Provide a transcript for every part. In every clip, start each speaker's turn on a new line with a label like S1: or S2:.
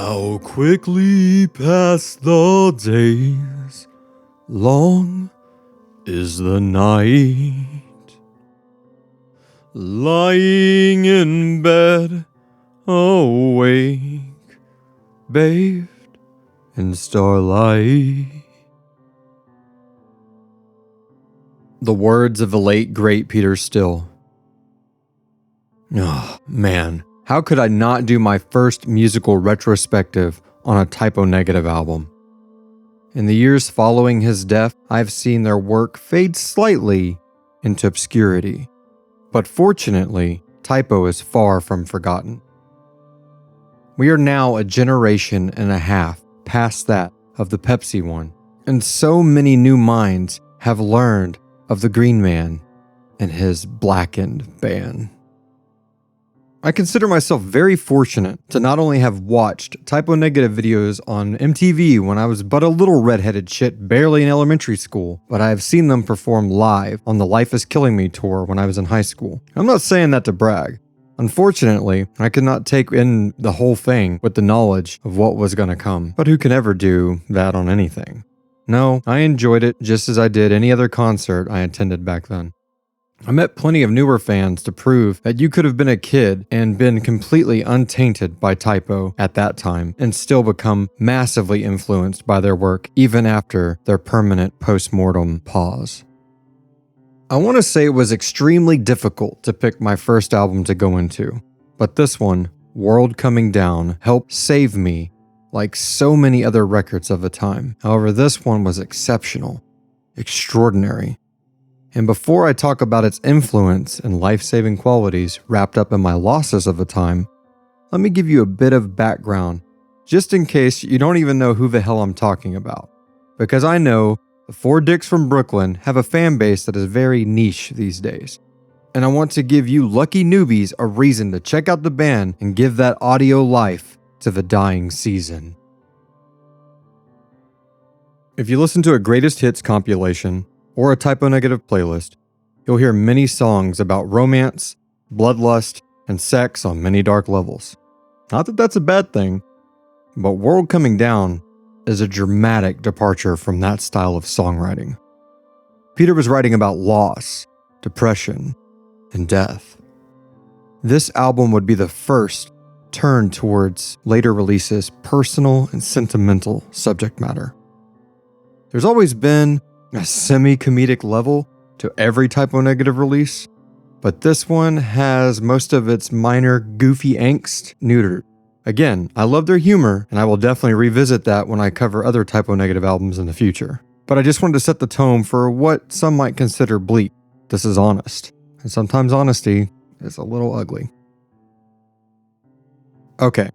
S1: How quickly pass the days, long is the night. Lying in bed, awake, bathed in starlight. The words of the late great Peter Still. Oh, man. How could I not do my first musical retrospective on a Typo Negative album? In the years following his death, I've seen their work fade slightly into obscurity. But fortunately, Typo is far from forgotten. We are now a generation and a half past that of the Pepsi one, and so many new minds have learned of the Green Man and his blackened band. I consider myself very fortunate to not only have watched Typo Negative videos on MTV when I was but a little redheaded shit barely in elementary school, but I have seen them perform live on the Life is Killing Me tour when I was in high school. I'm not saying that to brag. Unfortunately, I could not take in the whole thing with the knowledge of what was going to come, but who can ever do that on anything? No, I enjoyed it just as I did any other concert I attended back then. I met plenty of newer fans to prove that you could have been a kid and been completely untainted by Typo at that time and still become massively influenced by their work even after their permanent post-mortem pause. I want to say it was extremely difficult to pick my first album to go into, but this one, World Coming Down, helped save me like so many other records of the time. However, this one was exceptional, extraordinary. And before I talk about its influence and life-saving qualities wrapped up in my losses of the time, let me give you a bit of background, just in case you don't even know who the hell I'm talking about. Because I know the four dicks from Brooklyn have a fan base that is very niche these days. And I want to give you lucky newbies a reason to check out the band and give that audio life to the dying season. If you listen to a greatest hits compilation, or a Typo Negative playlist, you'll hear many songs about romance, bloodlust, and sex on many dark levels. Not that that's a bad thing, but World Coming Down is a dramatic departure from that style of songwriting. Peter was writing about loss, depression, and death. This album would be the first turn towards later releases' personal and sentimental subject matter. There's always been a semi-comedic level to every Typo Negative release, but this one has most of its minor goofy angst neutered. Again, I love their humor, and I will definitely revisit that when I cover other Typo Negative albums in the future. But I just wanted to set the tone for what some might consider bleak. This is honest, and sometimes honesty is a little ugly. Okay,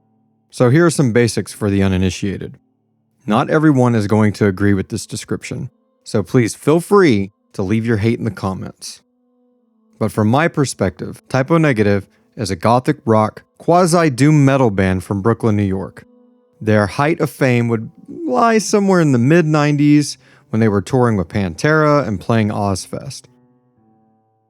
S1: so here are some basics for the uninitiated. Not everyone is going to agree with this description, so please feel free to leave your hate in the comments. But from my perspective, Typo Negative is a gothic rock, quasi-doom metal band from Brooklyn, New York. Their height of fame would lie somewhere in the mid-90s when they were touring with Pantera and playing Ozfest.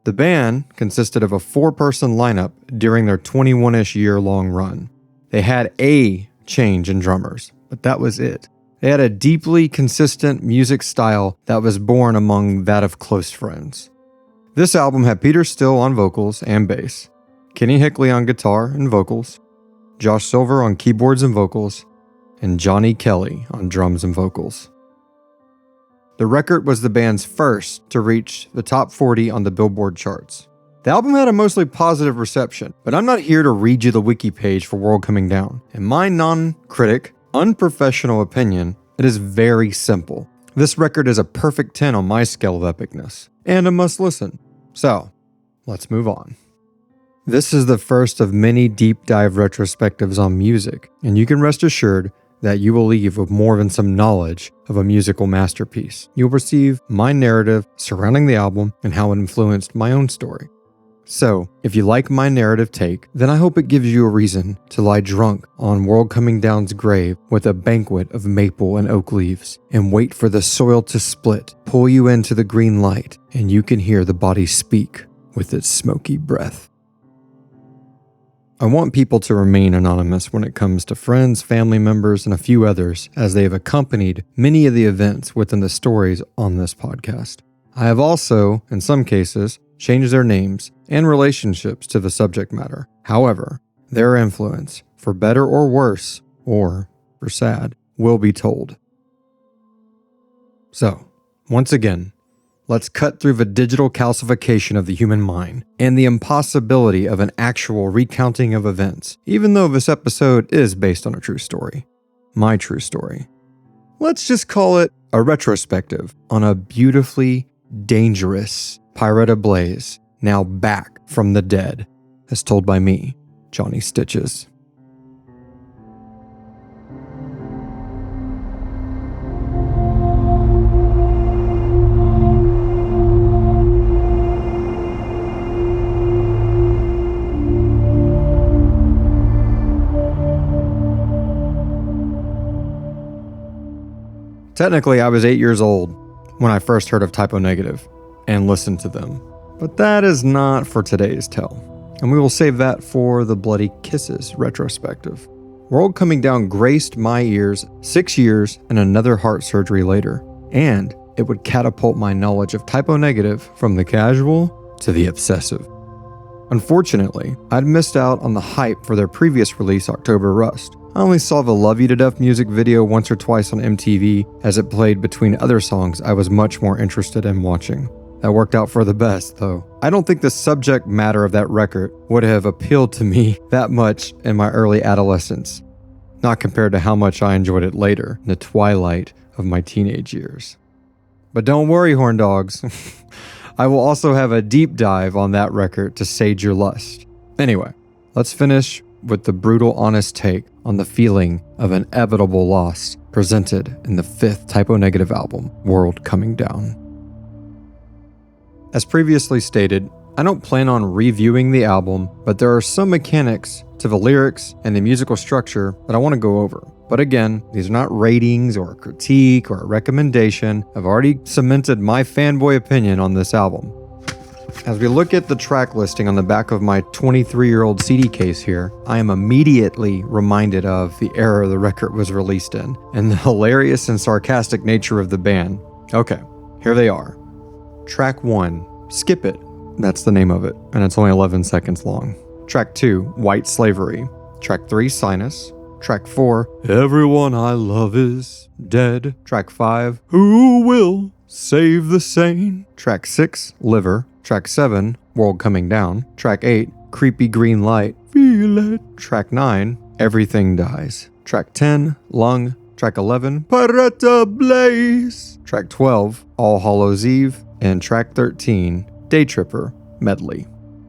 S1: The band consisted of a 4-person lineup during their 21-ish year-long run. They had a change in drummers, but that was it. They had a deeply consistent music style that was born among that of close friends. This album had Peter Still on vocals and bass, Kenny Hickley on guitar and vocals, Josh Silver on keyboards and vocals, and Johnny Kelly on drums and vocals. The record was the band's first to reach the top 40 on the Billboard charts. The album had a mostly positive reception, but I'm not here to read you the wiki page for World Coming Down. In my non-critic, unprofessional opinion, it is very simple. This record is a perfect 10 on my scale of epicness, and a must listen. So, let's move on. This is the first of many deep dive retrospectives on music, and you can rest assured that you will leave with more than some knowledge of a musical masterpiece. You'll receive my narrative surrounding the album and how it influenced my own story. So, if you like my narrative take, then I hope it gives you a reason to lie drunk on World Coming Down's grave with a banquet of maple and oak leaves, and wait for the soil to split, pull you into the green light, and you can hear the body speak with its smoky breath. I want people to remain anonymous when it comes to friends, family members, and a few others, as they have accompanied many of the events within the stories on this podcast. I have also, in some cases, changed their names and relationships to the subject matter. However, their influence, for better or worse, or for sad, will be told. So, once again, let's cut through the digital calcification of the human mind and the impossibility of an actual recounting of events, even though this episode is based on a true story. My true story. Let's just call it a retrospective on a beautifully dangerous pirate ablaze, now back from the dead, as told by me, Johnny Stitches. Technically, I was 8 years old when I first heard of Typo Negative and listened to them. But that is not for today's tale, and we will save that for the Bloody Kisses retrospective. World Coming Down graced my ears 6 years and another heart surgery later, and it would catapult my knowledge of Typo Negative from the casual to the obsessive. Unfortunately, I'd missed out on the hype for their previous release, October Rust. I only saw the Love You to Death music video once or twice on MTV as it played between other songs I was much more interested in watching. That worked out for the best, though. I don't think the subject matter of that record would have appealed to me that much in my early adolescence, not compared to how much I enjoyed it later, in the twilight of my teenage years. But don't worry, horn dogs. I will also have a deep dive on that record to sage your lust. Anyway, let's finish with the brutal, honest take on the feeling of inevitable loss presented in the 5th Typo Negative album, World Coming Down. As previously stated, I don't plan on reviewing the album, but there are some mechanics to the lyrics and the musical structure that I want to go over. But again, these are not ratings or a critique or a recommendation. I've already cemented my fanboy opinion on this album. As we look at the track listing on the back of my 23-year-old CD case here, I am immediately reminded of the era the record was released in, and the hilarious and sarcastic nature of the band. Okay, here they are. Track 1, Skip It. That's the name of it, and it's only 11 seconds long. Track 2, White Slavery. Track 3, Sinus. Track 4, Everyone I Love Is Dead. Track 5, Who Will Save the Sane? Track 6, Liver. Track 7, World Coming Down. Track 8, Creepy Green Light. Feel it. Track 9, Everything Dies. Track 10, Lung. Track 11, Pirate Blaze. Track 12, All Hallows Eve. And track 13, Day Tripper Medley.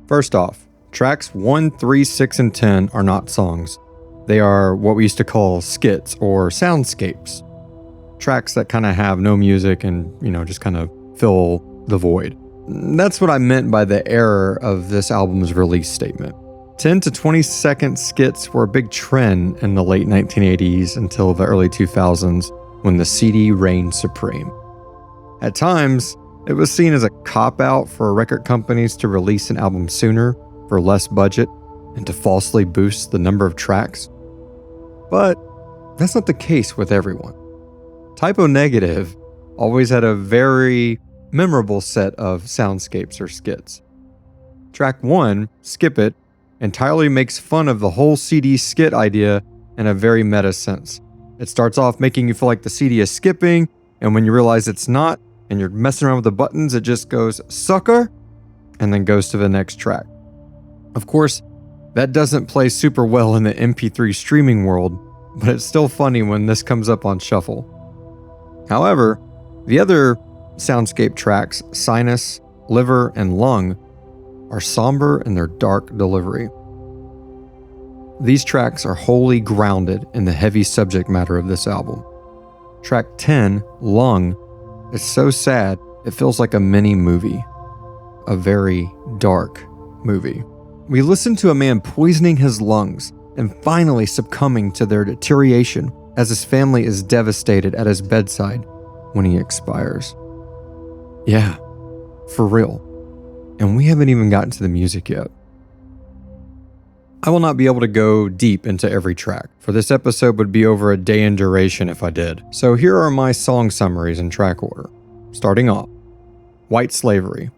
S1: First off, tracks 1, 3, 6, and 10 are not songs. They are what we used to call skits or soundscapes. Tracks that kind of have no music and, just kind of fill the void. That's what I meant by the error of this album's release statement. 10 to 20 second skits were a big trend in the late 1980s until the early 2000s when the CD reigned supreme. At times, it was seen as a cop-out for record companies to release an album sooner for less budget and to falsely boost the number of tracks. But that's not the case with everyone. Typo Negative always had a very memorable set of soundscapes or skits. Track 1, Skip It, entirely makes fun of the whole CD skit idea in a very meta sense. It starts off making you feel like the CD is skipping, and when you realize it's not, and you're messing around with the buttons, it just goes, sucker, and then goes to the next track. Of course, that doesn't play super well in the MP3 streaming world, but it's still funny when this comes up on shuffle. However, the other soundscape tracks, Sinus, Liver, and Lung, are somber in their dark delivery. These tracks are wholly grounded in the heavy subject matter of this album. Track 10, Lung, is so sad it feels like a mini movie. A very dark movie. We listen to a man poisoning his lungs and finally succumbing to their deterioration as his family is devastated at his bedside when he expires. Yeah, for real. And we haven't even gotten to the music yet. I will not be able to go deep into every track, for this episode would be over a day in duration if I did. So here are my song summaries in track order. Starting off, White Slavery.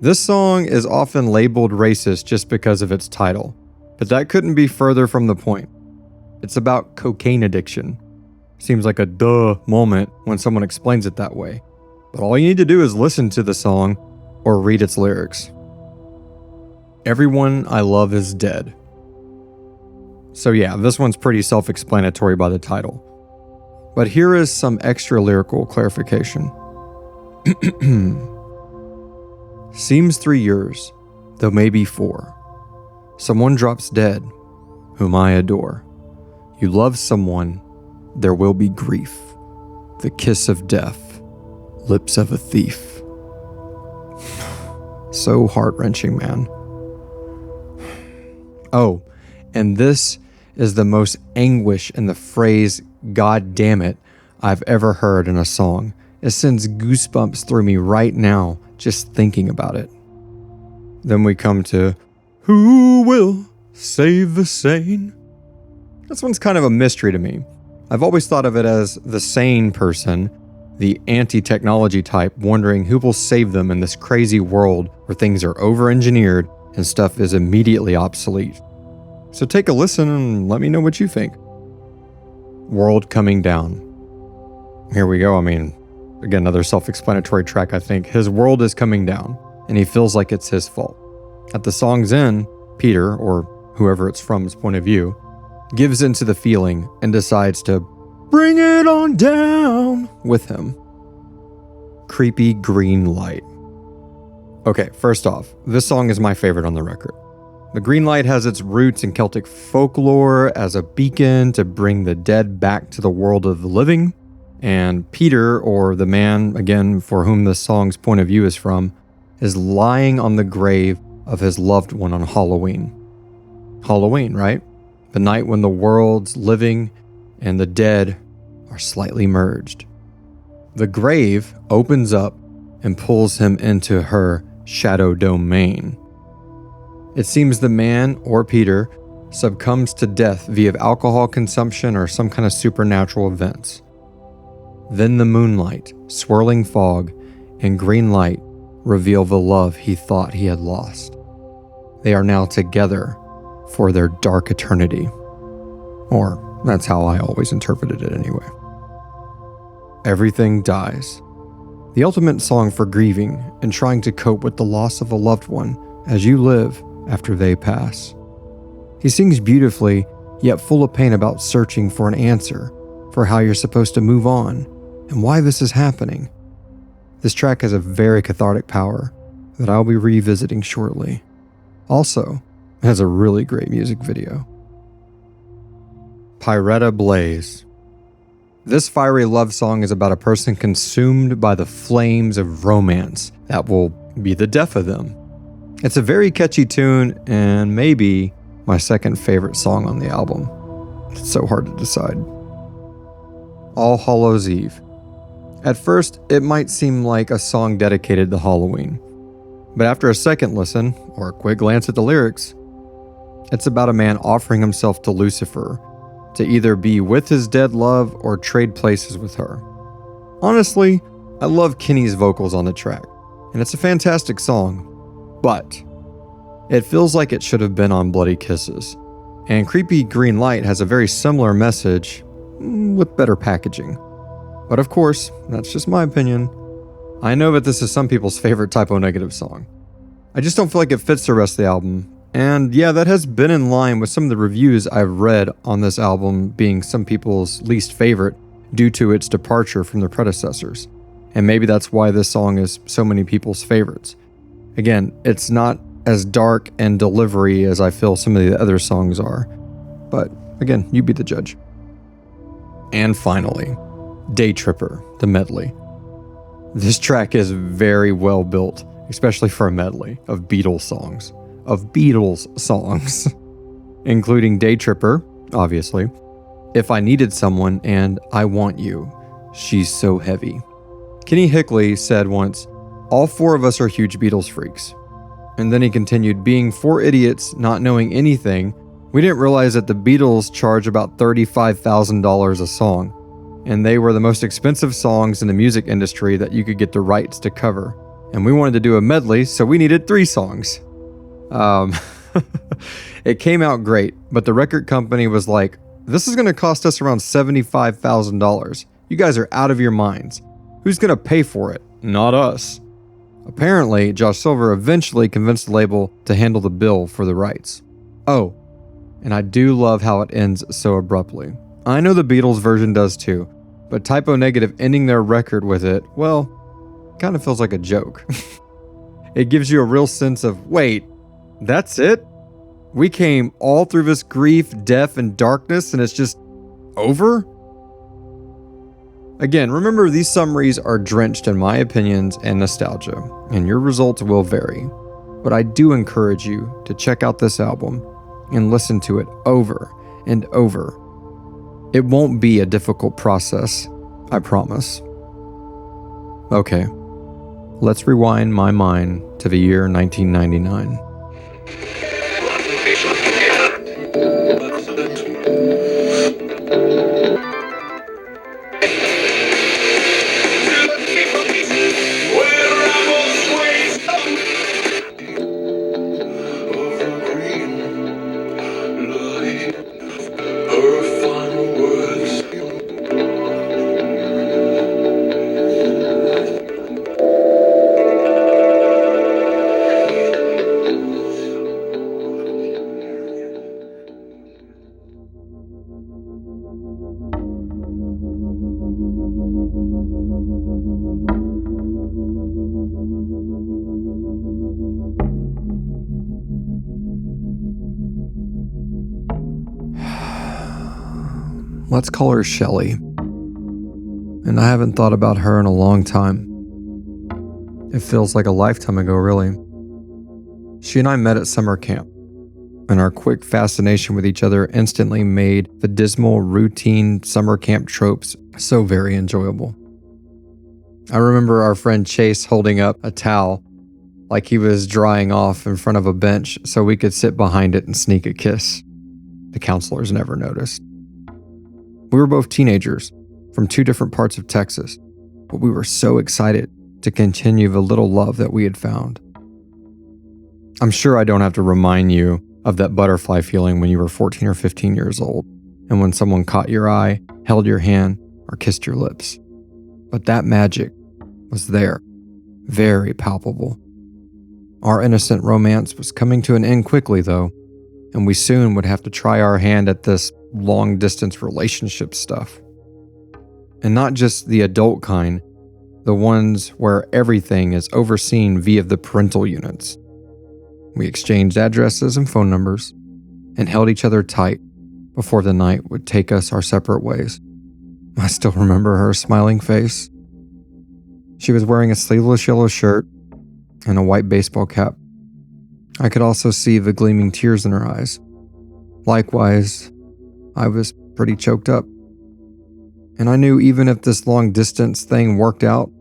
S1: This song is often labeled racist just because of its title, but that couldn't be further from the point. It's about cocaine addiction. Seems like a duh moment when someone explains it that way, but all you need to do is listen to the song or read its lyrics. Everyone I Love Is Dead. So yeah, this one's pretty self-explanatory by the title. But here is some extra lyrical clarification. Seems 3 years, though maybe 4. Someone drops dead, whom I adore. You love someone, there will be grief. The kiss of death, lips of a thief. So heart-wrenching, man. Oh, and this is the most anguish in the phrase, "God damn it," I've ever heard in a song. It sends goosebumps through me right now just thinking about it. Then we come to, Who Will Save the Sane? This one's kind of a mystery to me. I've always thought of it as the sane person, the anti-technology type, wondering who will save them in this crazy world where things are over-engineered and stuff is immediately obsolete. So take a listen and let me know what you think. World Coming Down. Here we go. I mean, again, another self-explanatory track, I think. His world is coming down, and he feels like it's his fault. At the song's end, Peter, or whoever it's from's point of view, gives into the feeling and decides to bring it on down with him. Creepy Green Light. Okay, first off, this song is my favorite on the record. The green light has its roots in Celtic folklore as a beacon to bring the dead back to the world of the living. And Peter, or the man, again, for whom this song's point of view is from, is lying on the grave of his loved one on Halloween. Halloween, right? The night when the world's living and the dead are slightly merged. The grave opens up and pulls him into her shadow domain. It seems the man, or Peter, succumbs to death via alcohol consumption or some kind of supernatural events. Then the moonlight, swirling fog, and green light reveal the love he thought he had lost. They are now together for their dark eternity. Or that's how I always interpreted it anyway. Everything Dies. The ultimate song for grieving and trying to cope with the loss of a loved one as you live after they pass. He sings beautifully, yet full of pain about searching for an answer for how you're supposed to move on and why this is happening. This track has a very cathartic power that I'll be revisiting shortly. Also, it has a really great music video. Pyretta Blaze. This fiery love song is about a person consumed by the flames of romance that will be the death of them. It's a very catchy tune and maybe my second favorite song on the album. It's so hard to decide. All Hallows Eve. At first, it might seem like a song dedicated to Halloween, but after a second listen, or a quick glance at the lyrics, it's about a man offering himself to Lucifer to either be with his dead love or trade places with her. Honestly, I love Kenny's vocals on the track, and it's a fantastic song, but it feels like it should have been on Bloody Kisses, and Creepy Green Light has a very similar message with better packaging. But of course, that's just my opinion. I know that this is some people's favorite Typo Negative song. I just don't feel like it fits the rest of the album. And yeah, that has been in line with some of the reviews I've read on this album being some people's least favorite due to its departure from their predecessors. And maybe that's why this song is so many people's favorites. Again, it's not as dark and delivery as I feel some of the other songs are. But again, you be the judge. And finally, Day Tripper, the medley. This track is very well built, especially for a medley of Beatles songs, including Day Tripper, obviously, If I Needed Someone, and I Want You, She's So Heavy. Kenny Hickley said once, "All four of us are huge Beatles freaks." And then he continued, "Being four idiots, not knowing anything, We didn't realize that the Beatles charge about $35,000 a song, and they were the most expensive songs in the music industry that you could get the rights to cover. And we wanted to do a medley, so we needed 3 songs. It came out great, but the record company was like, this is going to cost us around $75,000. You guys are out of your minds. Who's going to pay for it? Not us. Apparently, Josh Silver eventually convinced the label to handle the bill for the rights. Oh, and I do love how it ends so abruptly. I know the Beatles version does too, but Typo Negative ending their record with it, well, kind of feels like a joke. It gives you a real sense of, wait, that's it? We came all through this grief, death, and darkness, and it's just over? Again, remember these summaries are drenched in my opinions and nostalgia, and your results will vary. But I do encourage you to check out this album and listen to it over and over. It won't be a difficult process, I promise. Okay, let's rewind my mind to the year 1999. Let's call her Shelly. And I haven't thought about her in a long time. It feels like a lifetime ago, really. She and I met at summer camp, and our quick fascination with each other instantly made the dismal, routine summer camp tropes so very enjoyable. I remember our friend Chase holding up a towel like he was drying off in front of a bench so we could sit behind it and sneak a kiss. The counselors never noticed. We were both teenagers from 2 different parts of Texas, but we were so excited to continue the little love that we had found. I'm sure I don't have to remind you of that butterfly feeling when you were 14 or 15 years old, and when someone caught your eye, held your hand, or kissed your lips. But that magic was there, very palpable. Our innocent romance was coming to an end quickly, though, and we soon would have to try our hand at this long-distance relationship stuff. And not just the adult kind, the ones where everything is overseen via the parental units. We exchanged addresses and phone numbers, and held each other tight before the night would take us our separate ways. I still remember her smiling face. She was wearing a sleeveless yellow shirt and a white baseball cap. I could also see the gleaming tears in her eyes. Likewise, I was pretty choked up. And I knew even if this long-distance thing worked out,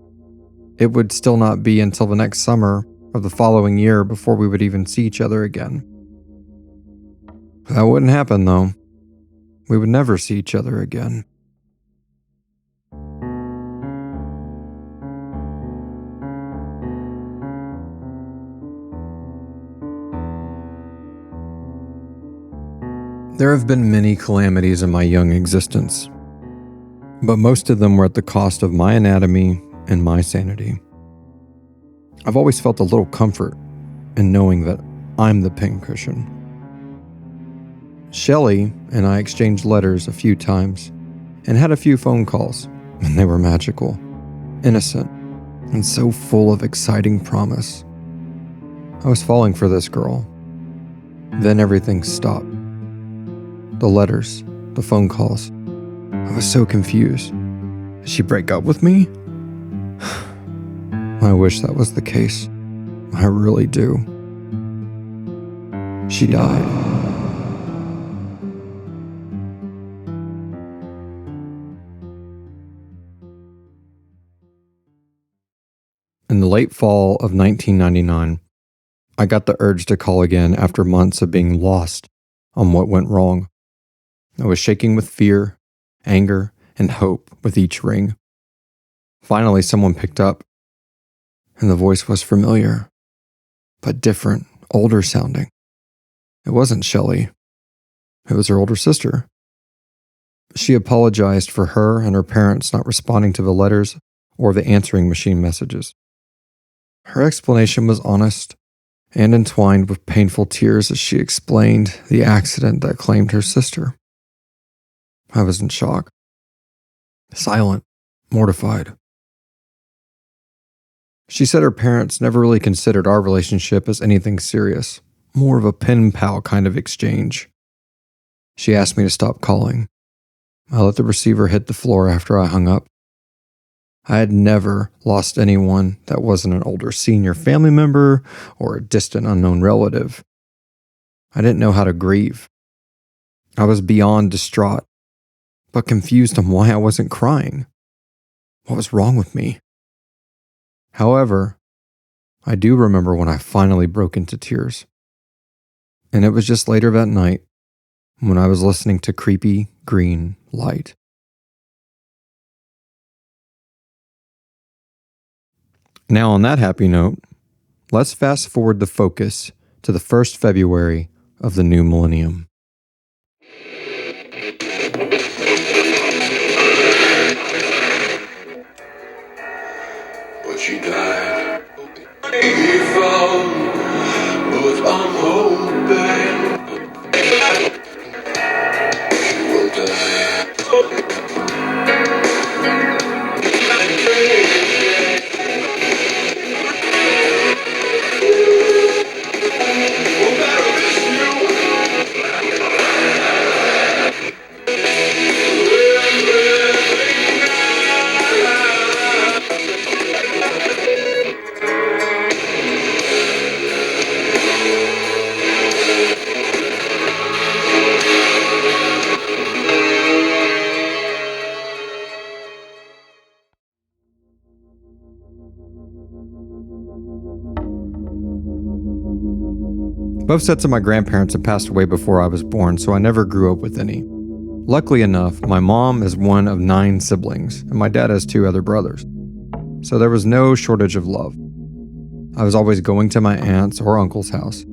S1: it would still not be until the next summer of the following year before we would even see each other again. That wouldn't happen, though. We would never see each other again. There have been many calamities in my young existence, but most of them were at the cost of my anatomy and my sanity. I've always felt a little comfort in knowing that I'm the pincushion. Shelly and I exchanged letters a few times and had a few phone calls, and they were magical, innocent, and so full of exciting promise. I was falling for this girl. Then everything stopped. The letters, the phone calls. I was so confused. Did she break up with me? I wish that was the case. I really do. She died. In the late fall of 1999, I got the urge to call again after months of being lost on what went wrong. I was shaking with fear, anger, and hope with each ring. Finally, someone picked up, and the voice was familiar, but different, older sounding. It wasn't Shelley. It was her older sister. She apologized for her and her parents not responding to the letters or the answering machine messages. Her explanation was honest and entwined with painful tears as she explained the accident that claimed her sister. I was in shock, silent, mortified. She said her parents never really considered our relationship as anything serious, more of a pen pal kind of exchange. She asked me to stop calling. I let the receiver hit the floor after I hung up. I had never lost anyone that wasn't an older senior family member or a distant unknown relative. I didn't know how to grieve. I was beyond distraught, but confused on why I wasn't crying. What was wrong with me? However, I do remember when I finally broke into tears. And it was just later that night when I was listening to Creepy Green Light. Now, on that happy note, let's fast forward the focus to the 1st February of the new millennium.
S2: But she died. He found, but I'm hoping she will die.
S1: Both sets of my grandparents had passed away before I was born, so I never grew up with any. Luckily enough, my mom is one of 9 siblings, and my dad has 2 other brothers. So there was no shortage of love. I was always going to my aunt's or uncle's house.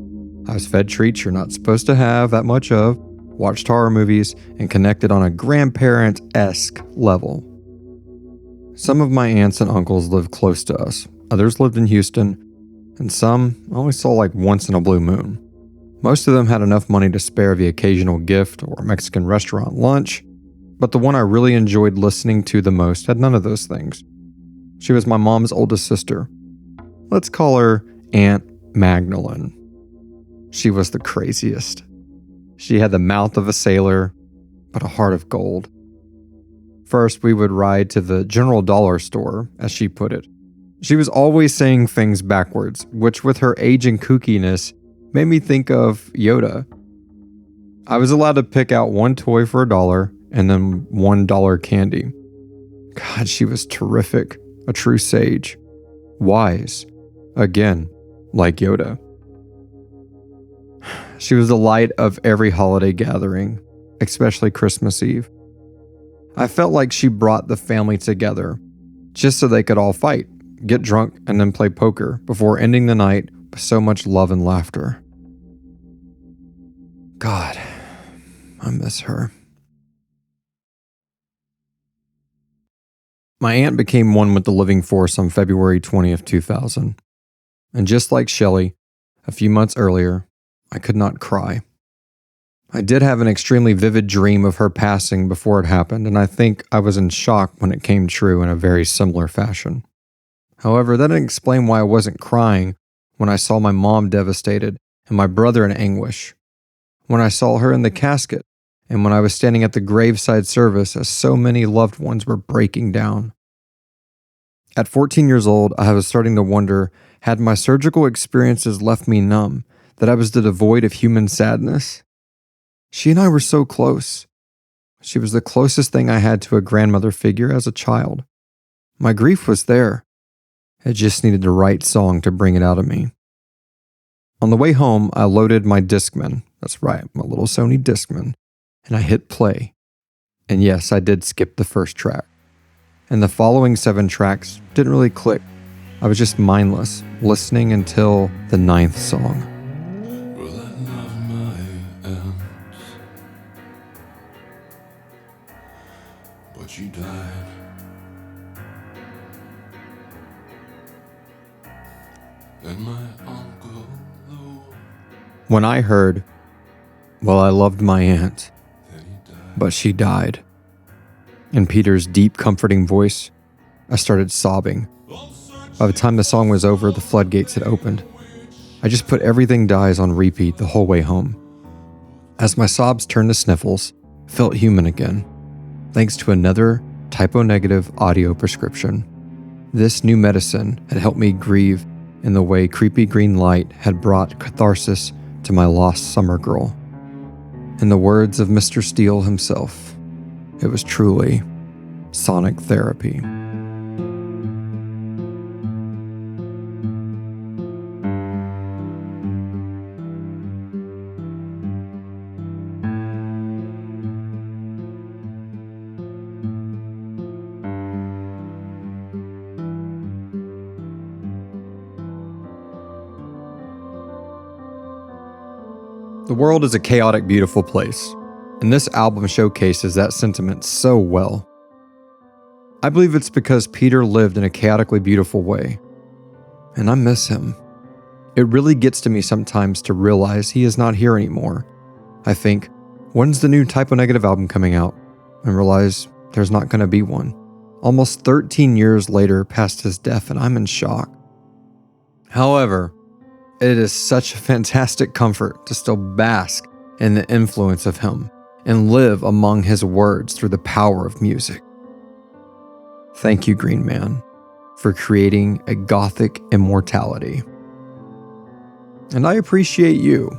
S1: I was fed treats you're not supposed to have that much of, watched horror movies, and connected on a grandparent-esque level. Some of my aunts and uncles lived close to us. Others lived in Houston, and some I only saw like once in a blue moon. Most of them had enough money to spare the occasional gift or Mexican restaurant lunch, but the one I really enjoyed listening to the most had none of those things. She was my mom's oldest sister. Let's call her Aunt Magdalene. She was the craziest. She had the mouth of a sailor, but a heart of gold. First, we would ride to the general dollar store, as she put it. She was always saying things backwards, which with her age and kookiness made me think of Yoda. I was allowed to pick out one toy for $1 and then $1 candy. God, she was terrific, a true sage. Wise. Again, like Yoda. She was the light of every holiday gathering, especially Christmas Eve. I felt like she brought the family together, just so they could all fight, get drunk, and then play poker before ending the night with so much love and laughter. God, I miss her. My aunt became one with the living force on February 20th, 2000. And just like Shelley, a few months earlier, I could not cry. I did have an extremely vivid dream of her passing before it happened, and I think I was in shock when it came true in a very similar fashion. However, that didn't explain why I wasn't crying when I saw my mom devastated and my brother in anguish, when I saw her in the casket, and when I was standing at the graveside service as so many loved ones were breaking down. At 14 years old, I was starting to wonder, had my surgical experiences left me numb, that I was devoid of human sadness? She and I were so close. She was the closest thing I had to a grandmother figure as a child. My grief was there. It just needed the right song to bring it out of me. On the way home, I loaded my Discman, That's right, my little Sony Discman. And I hit play. And yes, I did skip the first track. And the following 7 tracks didn't really click. I was just mindless, listening until the 9th song.
S2: Well, I love my aunt, but she died. And my uncle, though,
S1: When I heard, well, I loved my aunt,
S2: that he died.
S1: but she died, in Peter's deep, comforting voice, I started sobbing. By the time the song was over, the floodgates had opened. I just put Everything Dies on repeat the whole way home. As my sobs turned to sniffles, I felt human again, thanks to another typo-negative audio prescription. This new medicine had helped me grieve in the way creepy green light had brought catharsis to my lost summer girl. In the words of Mr. Steele himself, it was truly sonic therapy. The world is a chaotic, beautiful place, and this album showcases that sentiment so well. I believe it's because Peter lived in a chaotically beautiful way, and I miss him. It really gets to me sometimes to realize he is not here anymore. I think, when's the new typo-negative album coming out? And realize there's not going to be one. Almost 13 years later past his death, and I'm in shock. However, it is such a fantastic comfort to still bask in the influence of him and live among his words through the power of music. Thank you, Green Man, for creating a gothic immortality. And I appreciate you,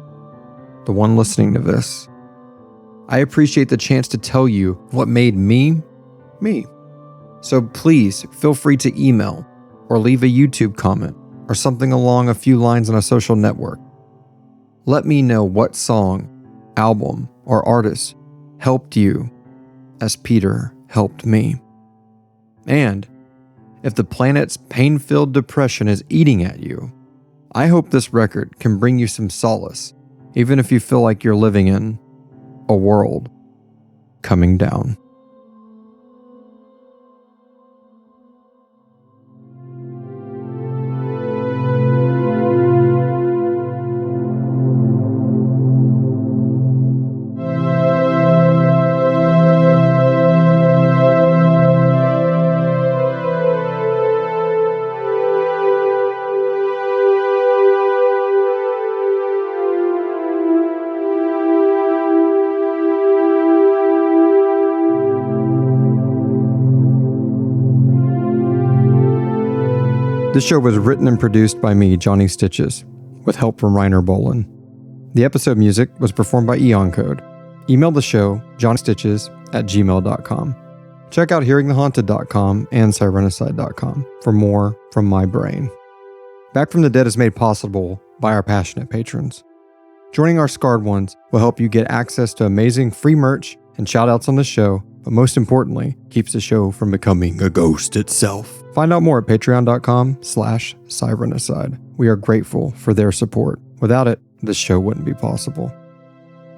S1: the one listening to this. I appreciate the chance to tell you what made me, me. So please feel free to email or leave a YouTube comment or something along a few lines on a social network. Let me know what song, album, or artist helped you as Peter helped me. And if the planet's pain-filled depression is eating at you, I hope this record can bring you some solace, even if you feel like you're living in a world coming down. This show was written and produced by me, Johnny Stitches, with help from Reiner Bolin. The episode music was performed by Eon Code. Email the show, johnstitches@gmail.com. Check out hearingthehaunted.com and sirenicide.com for more from my brain. Back from the Dead is made possible by our passionate patrons. Joining our Scarred Ones will help you get access to amazing free merch and shoutouts on the show, but most importantly, keeps the show from becoming a ghost itself. Find out more at patreon.com/sirenicide. We are grateful for their support. Without it, this show wouldn't be possible.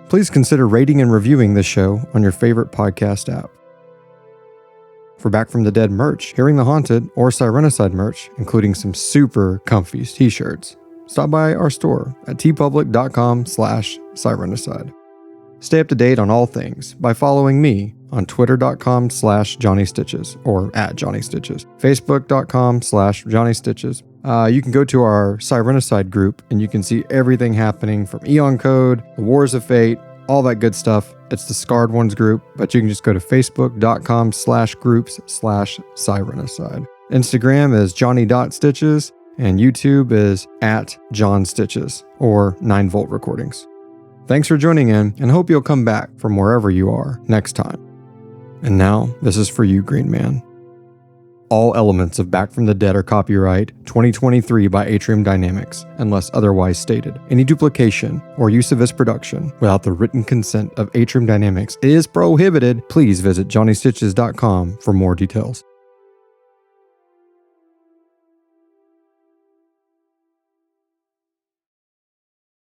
S1: Please consider rating and reviewing this show on your favorite podcast app. For Back from the Dead merch, Hearing the Haunted, or Sirenicide merch, including some super comfy t-shirts, stop by our store at tpublic.com/sirenicide. Stay up to date on all things by following me on twitter.com/JohnnyStitches or @JohnnyStitches, facebook.com/JohnnyStitches. You can go to our Sirenicide group and you can see everything happening from Eon Code, the Wars of Fate, all that good stuff. It's the Scarred Ones group, but you can just go to facebook.com/groups/Sirenicide. Instagram is Johnny.Stitches and YouTube is @JohnStitches or 9volt Recordings. Thanks for joining in, and hope you'll come back from wherever you are next time. And now, this is for you, Green Man. All elements of Back from the Dead are copyright 2023 by Atrium Dynamics, unless otherwise stated. Any duplication or use of this production without the written consent of Atrium Dynamics is prohibited. Please visit johnnystitches.com for more details.